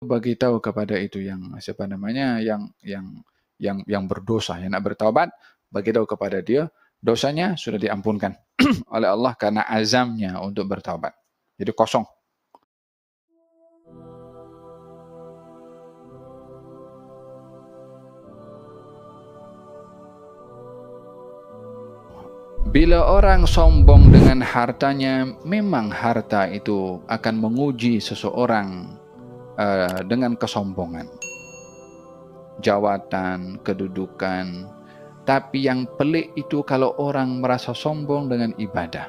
bagi tahu kepada itu yang siapa namanya yang berdosa yang nak bertaubat, bagi tahu kepada dia dosanya sudah diampunkan oleh Allah karena azamnya untuk bertaubat. Jadi kosong. Bila orang sombong dengan hartanya, memang harta itu akan menguji seseorang dengan kesombongan. Jawatan, kedudukan. Tapi yang pelik itu kalau orang merasa sombong dengan ibadah.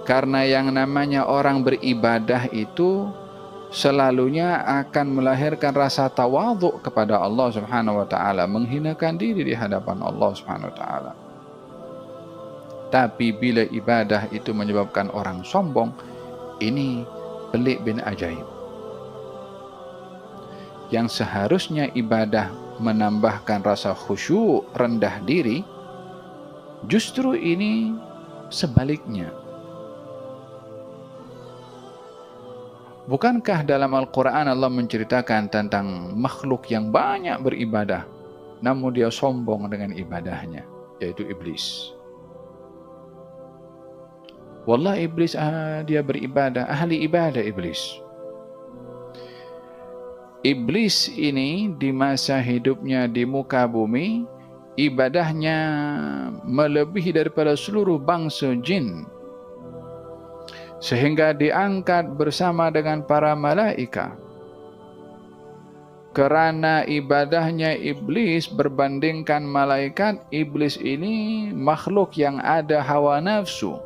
Karena yang namanya orang beribadah itu selalunya akan melahirkan rasa tawadhu kepada Allah Subhanahu wa taala, menghinakan diri di hadapan Allah Subhanahu wa taala. Tapi bila ibadah itu menyebabkan orang sombong, ini pelik bin ajaib. Yang seharusnya ibadah menambahkan rasa khusyuk, rendah diri, justru ini sebaliknya. Bukankah dalam Al-Quran Allah menceritakan tentang makhluk yang banyak beribadah, namun dia sombong dengan ibadahnya, yaitu iblis. Wallah iblis dia beribadah, ahli ibadah iblis. Iblis ini di masa hidupnya di muka bumi, ibadahnya melebihi daripada seluruh bangsa jin. Sehingga diangkat bersama dengan para malaikat. Kerana ibadahnya iblis berbandingkan malaikat, iblis ini makhluk yang ada hawa nafsu,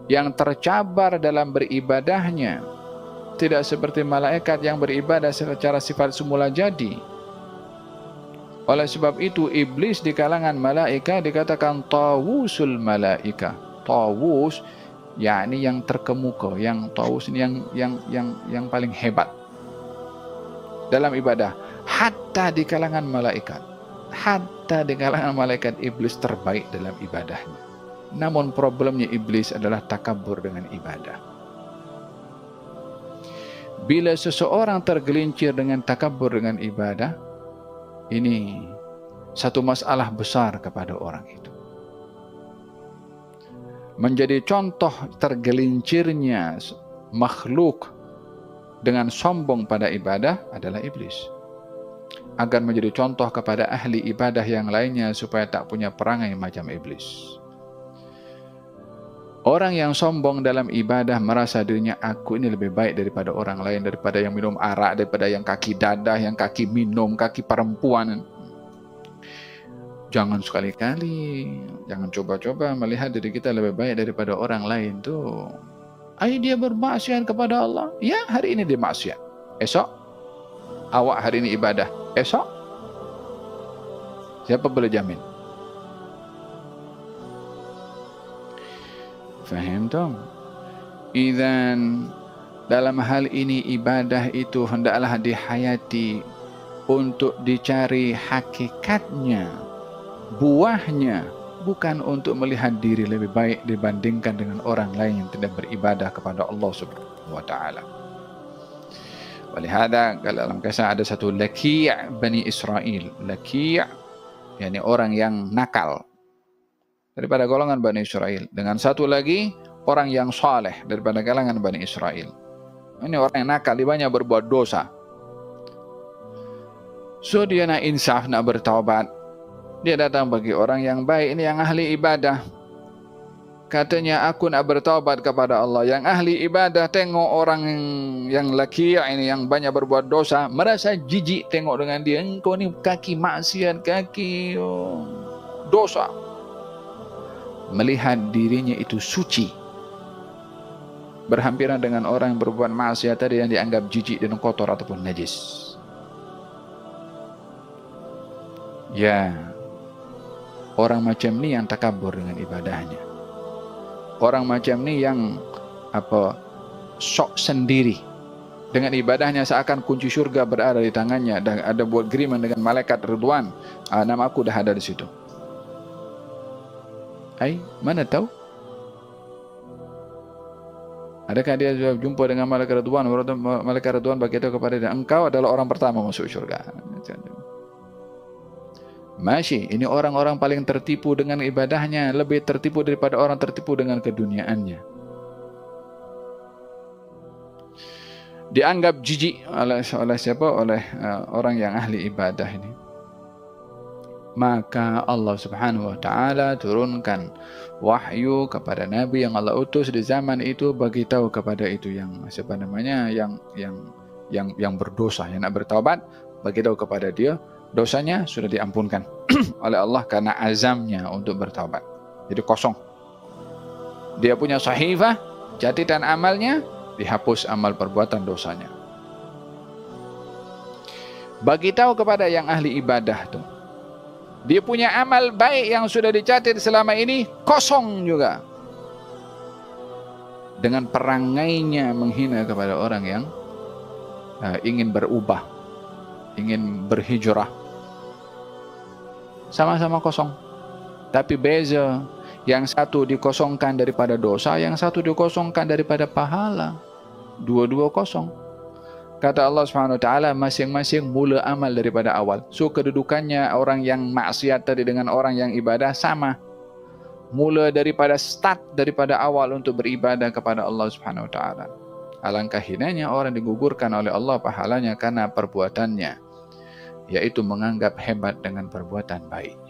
yang tercabar dalam beribadahnya. Tidak seperti malaikat yang beribadah secara sifat semula jadi. Oleh sebab itu, iblis di kalangan malaikat dikatakan tawusul malaika. Tawus, yakni yang terkemuka, yang tawus ini yang paling hebat dalam ibadah. Hatta di kalangan malaikat. Hatta di kalangan malaikat, iblis terbaik dalam ibadahnya. Namun problemnya iblis adalah takabur dengan ibadah. Bila seseorang tergelincir dengan takabur dengan ibadah, ini satu masalah besar kepada orang itu. Menjadi contoh tergelincirnya makhluk dengan sombong pada ibadah adalah iblis. Agar menjadi contoh kepada ahli ibadah yang lainnya supaya tak punya perangai macam iblis. Orang yang sombong dalam ibadah merasa dirinya, aku ini lebih baik daripada orang lain, daripada yang minum arak, daripada yang kaki dadah, yang kaki minum, kaki perempuan. Jangan sekali-kali, jangan coba-coba melihat diri kita lebih baik daripada orang lain tuh. Dia bermaksiat kepada Allah. Ya, hari ini dia maksiat. Esok, awak hari ini ibadah. Esok, siapa boleh jamin? Faham tak? Idzan, dalam hal ini ibadah itu hendaklah dihayati untuk dicari hakikatnya, buahnya, bukan untuk melihat diri lebih baik dibandingkan dengan orang lain yang tidak beribadah kepada Allah Subhanahu wa taala. Walihada dalam kisah ada satu Laki' Bani Israel. Laki' yakni orang yang nakal daripada golongan Bani Israel, dengan satu lagi orang yang saleh daripada kalangan Bani Israel. Ini orang yang nakal, dia banyak berbuat dosa. So dia nak insaf, nak bertaubat. Dia datang bagi orang yang baik, ini yang ahli ibadah. Katanya, aku nak bertaubat kepada Allah. Yang ahli ibadah tengok orang yang laki ini yang banyak berbuat dosa, merasa jijik tengok dengan dia. Engkau ni kaki maksiat, kaki dosa. Melihat dirinya itu suci, berhampiran dengan orang yang berbuat maksiat tadi yang dianggap jijik dan kotor ataupun najis. Ya, orang macam ni yang takabur dengan ibadahnya. Orang macam ni yang sok sendiri dengan ibadahnya, seakan kunci syurga berada di tangannya, dan ada buat agreement dengan malaikat Ridwan. Nama aku dah ada di situ. Mana tahu? Adakah dia sudah jumpa dengan malaikat Ridwan? Malaikat Ridwan berkata kepada dia, engkau adalah orang pertama masuk syurga. Masih, ini orang-orang paling tertipu dengan ibadahnya, lebih tertipu daripada orang tertipu dengan keduniaannya. Dianggap jijik oleh siapa? Oleh orang yang ahli ibadah ini. Maka Allah Subhanahu wa taala turunkan wahyu kepada nabi yang Allah utus di zaman itu, bagi tahu kepada itu yang siapa namanya, yang berdosa, yang nak bertaubat, bagi tahu kepada dia dosanya sudah diampunkan oleh Allah karena azamnya untuk bertaubat. Jadi kosong. Dia punya sahifah, catatan amalnya, dihapus amal perbuatan dosanya. Bagi tahu kepada yang ahli ibadah tuh, dia punya amal baik yang sudah dicatat selama ini kosong juga. Dengan perangainya menghina kepada orang yang ingin berubah, ingin berhijrah. Sama-sama kosong. Tapi beza, yang satu dikosongkan daripada dosa, yang satu dikosongkan daripada pahala. Dua-dua kosong. Kata Allah Subhanahu wa taala, masing-masing mula amal daripada awal. So kedudukannya orang yang maksiat tadi dengan orang yang ibadah sama. Mula daripada start, daripada awal untuk beribadah kepada Allah Subhanahu wa taala. Alangkah hinanya orang digugurkan oleh Allah pahalanya karena perbuatannya, yaitu menganggap hebat dengan perbuatan baiknya.